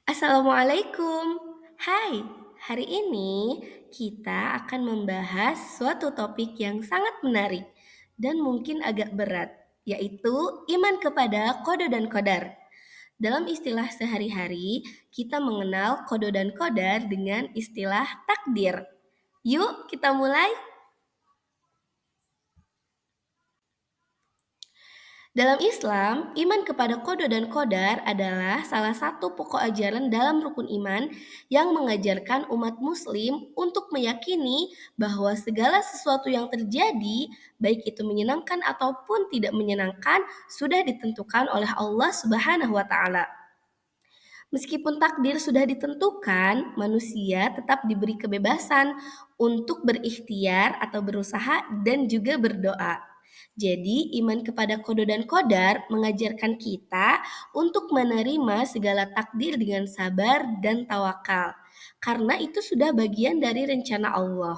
Assalamualaikum. Hai, hari ini kita akan membahas suatu topik yang sangat menarik dan mungkin agak berat, yaitu iman kepada kodo dan kodar. Dalam istilah sehari-hari, kita mengenal kodo dan kodar dengan istilah takdir. Yuk, kita mulai. Dalam Islam, iman kepada kodo dan kodar adalah salah satu pokok ajaran dalam rukun iman yang mengajarkan umat muslim untuk meyakini bahwa segala sesuatu yang terjadi, baik itu menyenangkan ataupun tidak menyenangkan, sudah ditentukan oleh Allah Subhanahu wa taala. Meskipun takdir sudah ditentukan, manusia tetap diberi kebebasan untuk berikhtiar atau berusaha dan juga berdoa. Jadi, iman kepada kodo dan kodar mengajarkan kita untuk menerima segala takdir dengan sabar dan tawakal, karena itu sudah bagian dari rencana Allah.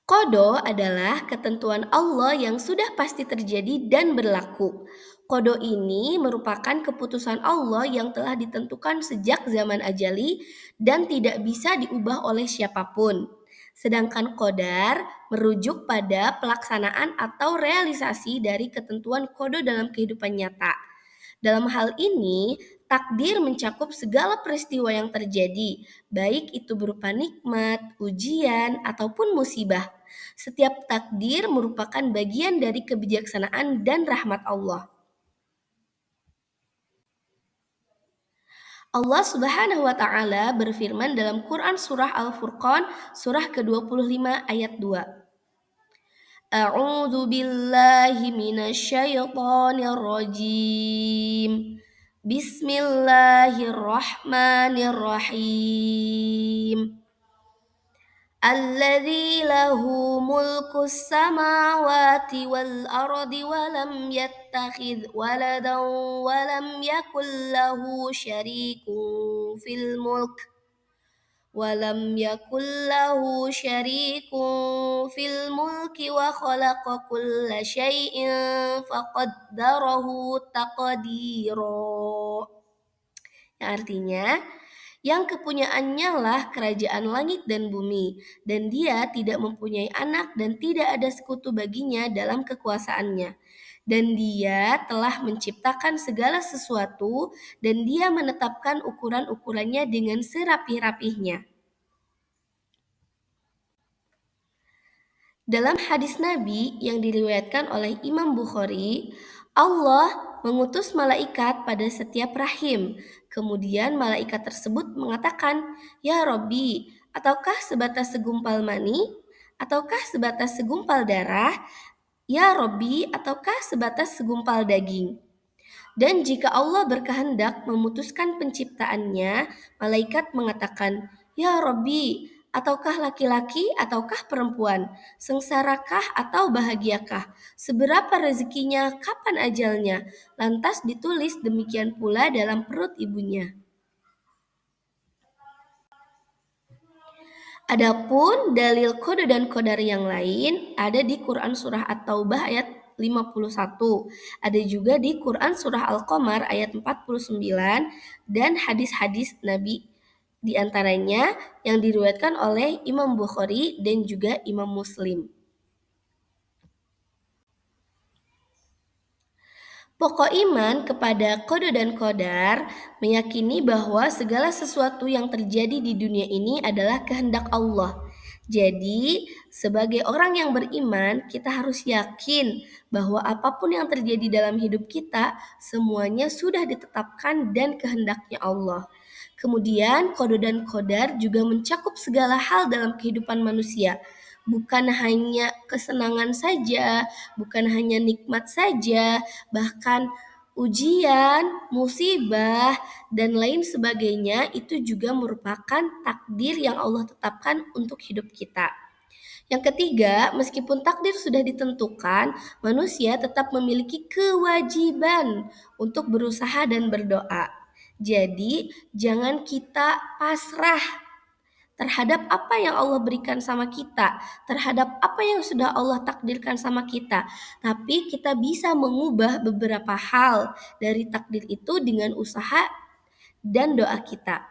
Kodo adalah ketentuan Allah yang sudah pasti terjadi dan berlaku. Kodo ini merupakan keputusan Allah yang telah ditentukan sejak zaman ajali dan tidak bisa diubah oleh siapapun. Sedangkan kodar merujuk pada pelaksanaan atau realisasi dari ketentuan kodo dalam kehidupan nyata. Dalam hal ini, takdir mencakup segala peristiwa yang terjadi, baik itu berupa nikmat, ujian, ataupun musibah. Setiap takdir merupakan bagian dari kebijaksanaan dan rahmat Allah. Allah Subhanahu wa taala berfirman dalam Quran surah Al-Furqan surah ke-25 ayat 2. A'udzu billahi minasyaitonir rajim. Bismillahirrahmanirrahim. الذي له ملك السماوات والأرض ولم يتخذ ولدا ولم يكن له شريك في الملك وخلق كل شيء فقدره تقديرا. Yang artinya, yang kepunyaannya lah kerajaan langit dan bumi, dan dia tidak mempunyai anak dan tidak ada sekutu baginya dalam kekuasaannya. Dan dia telah menciptakan segala sesuatu, dan dia menetapkan ukuran-ukurannya dengan serapih-rapihnya. Dalam hadis Nabi yang diriwayatkan oleh Imam Bukhari, Allah mengutus malaikat pada setiap rahim. Kemudian malaikat tersebut mengatakan, "Ya Robbi, ataukah sebatas segumpal mani? Ataukah sebatas segumpal darah? Ya Robbi, ataukah sebatas segumpal daging?" Dan jika Allah berkehendak memutuskan penciptaannya, malaikat mengatakan, "Ya Robbi, ataukah laki-laki ataukah perempuan? Sengsarakah atau bahagiakah? Seberapa rezekinya? Kapan ajalnya?" Lantas ditulis demikian pula dalam perut ibunya. Adapun dalil kode dan kodar yang lain ada di Quran Surah At-Taubah ayat 51. Ada juga di Quran Surah Al-Qamar ayat 49 dan hadis-hadis Nabi di antaranya yang diriwayatkan oleh Imam Bukhari dan juga Imam Muslim. Pokok iman kepada kode dan kodar meyakini bahwa segala sesuatu yang terjadi di dunia ini adalah kehendak Allah. Jadi, sebagai orang yang beriman, kita harus yakin bahwa apapun yang terjadi dalam hidup kita, semuanya sudah ditetapkan dan kehendaknya Allah. Kemudian, kode dan kodar juga mencakup segala hal dalam kehidupan manusia, bukan hanya kesenangan saja, bukan hanya nikmat saja, bahkan ujian, musibah, dan lain sebagainya itu juga merupakan takdir yang Allah tetapkan untuk hidup kita. Yang ketiga, meskipun takdir sudah ditentukan, manusia tetap memiliki kewajiban untuk berusaha dan berdoa. Jadi, jangan kita pasrah terhadap apa yang Allah berikan sama kita, terhadap apa yang sudah Allah takdirkan sama kita. Tapi kita bisa mengubah beberapa hal dari takdir itu dengan usaha dan doa kita.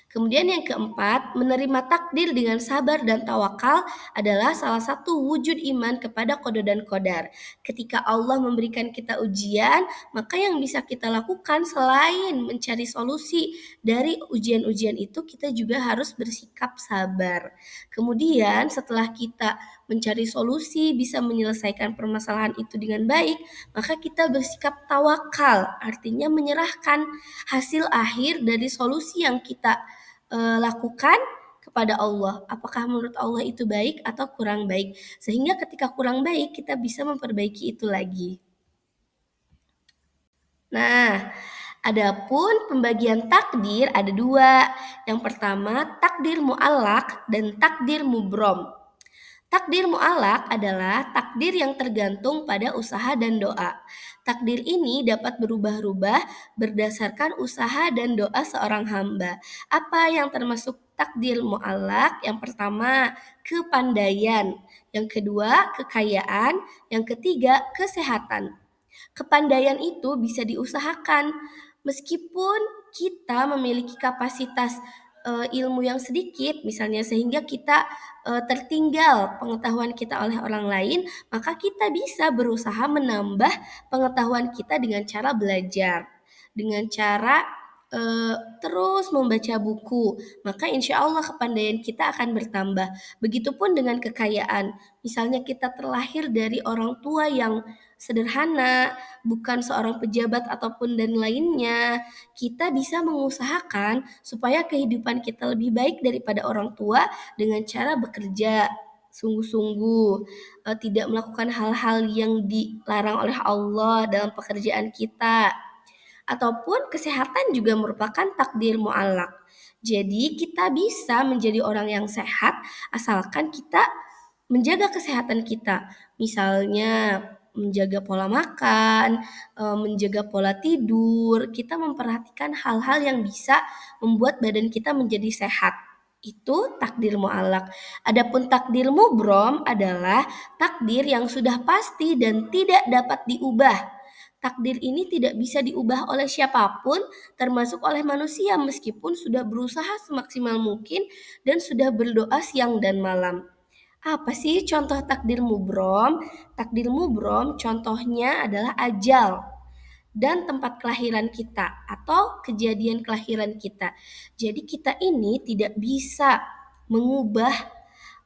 Kemudian yang keempat, menerima takdir dengan sabar dan tawakal adalah salah satu wujud iman kepada qada dan qadar. Ketika Allah memberikan kita ujian, maka yang bisa kita lakukan selain mencari solusi dari ujian-ujian itu, kita juga harus bersikap sabar. Kemudian setelah kita mencari solusi, bisa menyelesaikan permasalahan itu dengan baik, maka kita bersikap tawakal, artinya menyerahkan hasil akhir dari solusi yang kita lakukan kepada Allah. Apakah menurut Allah itu baik atau kurang baik? Sehingga ketika kurang baik, kita bisa memperbaiki itu lagi. Nah, adapun pembagian takdir ada dua. Yang pertama, takdir mu'allaq dan takdir mubrom. Takdir mu'alak adalah takdir yang tergantung pada usaha dan doa. Takdir ini dapat berubah-ubah berdasarkan usaha dan doa seorang hamba. Apa yang termasuk takdir mu'alak? Yang pertama, kepandaian. Yang kedua, kekayaan. Yang ketiga, kesehatan. Kepandaian itu bisa diusahakan meskipun kita memiliki kapasitas ilmu yang sedikit misalnya sehingga kita tertinggal pengetahuan kita oleh orang lain, maka kita bisa berusaha menambah pengetahuan kita dengan cara belajar, dengan cara terus membaca buku, maka insya Allah kepandaian kita akan bertambah. Begitupun dengan kekayaan, misalnya kita terlahir dari orang tua yang sederhana, bukan seorang pejabat ataupun dan lainnya, kita bisa mengusahakan supaya kehidupan kita lebih baik daripada orang tua dengan cara bekerja sungguh-sungguh, tidak melakukan hal-hal yang dilarang oleh Allah dalam pekerjaan kita. Ataupun kesehatan juga merupakan takdir mu'allak. Jadi kita bisa menjadi orang yang sehat asalkan kita menjaga kesehatan kita. Misalnya menjaga pola makan, menjaga pola tidur, kita memperhatikan hal-hal yang bisa membuat badan kita menjadi sehat. Itu takdir mu'allak. Adapun takdir mubrom adalah takdir yang sudah pasti dan tidak dapat diubah. Takdir ini tidak bisa diubah oleh siapapun, termasuk oleh manusia meskipun sudah berusaha semaksimal mungkin dan sudah berdoa siang dan malam. Apa sih contoh takdir mubrom? Takdir mubrom contohnya adalah ajal dan tempat kelahiran kita atau kejadian kelahiran kita. Jadi kita ini tidak bisa mengubah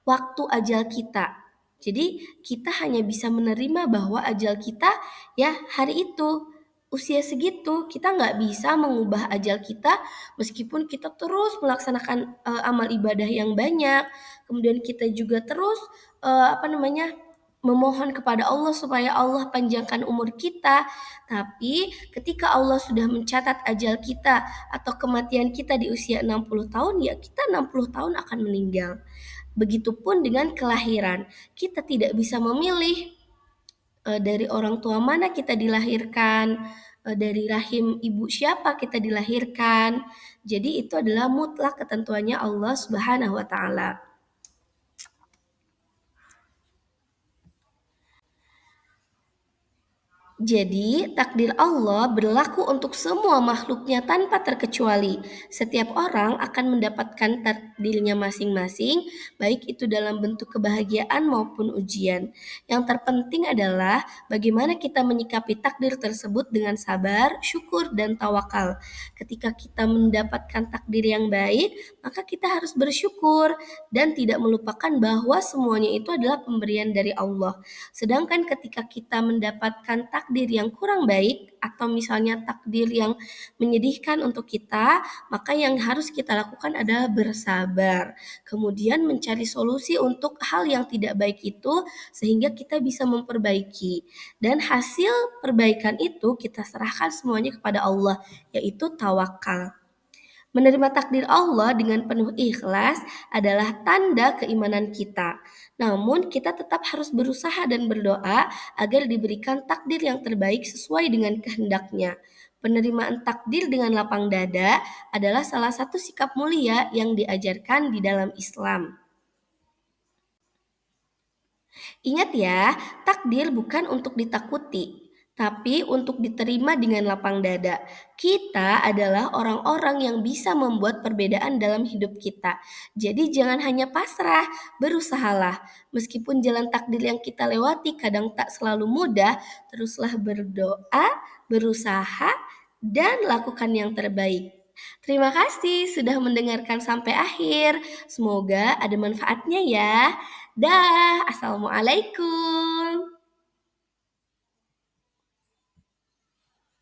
waktu ajal kita. Jadi kita hanya bisa menerima bahwa ajal kita ya hari itu, usia segitu. Kita nggak bisa mengubah ajal kita meskipun kita terus melaksanakan amal ibadah yang banyak. Kemudian kita juga terus memohon kepada Allah supaya Allah panjangkan umur kita. Tapi ketika Allah sudah mencatat ajal kita atau kematian kita di usia 60 tahun, ya kita 60 tahun akan meninggal. Begitupun dengan kelahiran. Kita tidak bisa memilih dari orang tua mana kita dilahirkan, dari rahim ibu siapa kita dilahirkan. Jadi itu adalah mutlak ketentuannya Allah Subhanahu wa taala. Jadi, takdir Allah berlaku untuk semua makhluknya tanpa terkecuali. Setiap orang akan mendapatkan takdirnya masing-masing, baik itu dalam bentuk kebahagiaan maupun ujian. Yang terpenting adalah bagaimana kita menyikapi takdir tersebut dengan sabar, syukur, dan tawakal. Ketika kita mendapatkan takdir yang baik, maka kita harus bersyukur dan tidak melupakan bahwa semuanya itu adalah pemberian dari Allah. Sedangkan ketika kita mendapatkan takdir yang kurang baik atau misalnya takdir yang menyedihkan untuk kita, maka yang harus kita lakukan adalah bersabar. Kemudian mencari solusi untuk hal yang tidak baik itu sehingga kita bisa memperbaiki. Dan hasil perbaikan itu kita serahkan semuanya kepada Allah, yaitu tawakal. Menerima takdir Allah dengan penuh ikhlas adalah tanda keimanan kita. Namun, kita tetap harus berusaha dan berdoa agar diberikan takdir yang terbaik sesuai dengan kehendaknya. Penerimaan takdir dengan lapang dada adalah salah satu sikap mulia yang diajarkan di dalam Islam. Ingat ya, takdir bukan untuk ditakuti, tapi untuk diterima dengan lapang dada. Kita adalah orang-orang yang bisa membuat perbedaan dalam hidup kita. Jadi jangan hanya pasrah, berusahalah. Meskipun jalan takdir yang kita lewati kadang tak selalu mudah, teruslah berdoa, berusaha, dan lakukan yang terbaik. Terima kasih sudah mendengarkan sampai akhir. Semoga ada manfaatnya ya. Dah, assalamualaikum.